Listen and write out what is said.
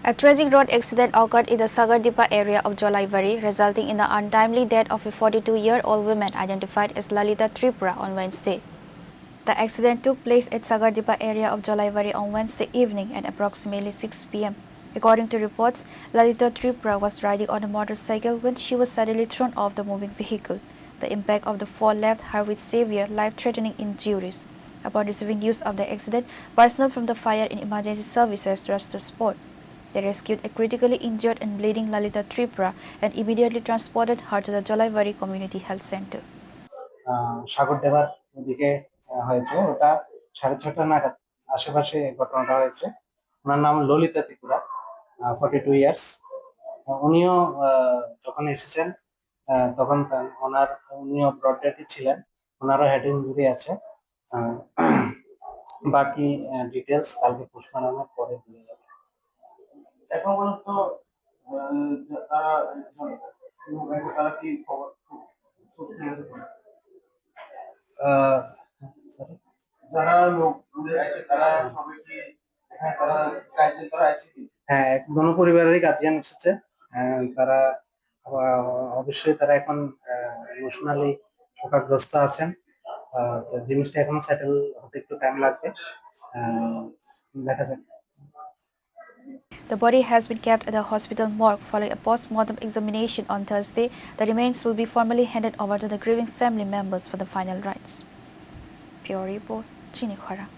A tragic road accident occurred in the Sagardhepa area of Jolaibari, resulting in the untimely death of a 42-year-old woman identified as Lalita Tripura on Wednesday. The accident took place at Sagardhepa area of Jolaibari on Wednesday evening at approximately 6 p.m. According to reports, Lalita Tripura was riding on a motorcycle when she was suddenly thrown off the moving vehicle. The impact of the fall left her with severe, life-threatening injuries. Upon receiving news of the accident, personnel from the fire and emergency services rushed to the spot. They rescued a critically injured and bleeding Lalita Tripura and immediately transported her to the Jolaibari Community Health Center. সাগরদেবার ওদিকে হয়েছে ওটা 6:30 নাগাদ আশেপাশে ঘটনাটা হয়েছে। ওনার নাম Lalita Tripura, 42 years. উনিও যখন এসেছেন তখন উনিও ব্রড ডেথে ছিলেন, ওনারও হেড ইনজুরি আছে। বাকি ডিটেলস কালকে পোস্টমর্টমের পরে দিয়ে যাবে। এখন পর্যন্ত তারা কি খবর যারা লোক আছে তারা সবাই কি তারা গার্জিয়ান তারা আছে কি? হ্যাঁ, দোনো পরিবারেরই গার্জিয়ান এসেছে। তারা অবশ্যই তারা এখন ইমোশনালি শোকাগ্রস্ত আছেন। জিনিসটা এখন সেটেল হতে একটু টাইম লাগবে, দেখা যাক। The body has been kept at the hospital morgue following a post-mortem examination on Thursday. The remains will be formally handed over to the grieving family members for the final rites. Pure report, Chini, Khorang.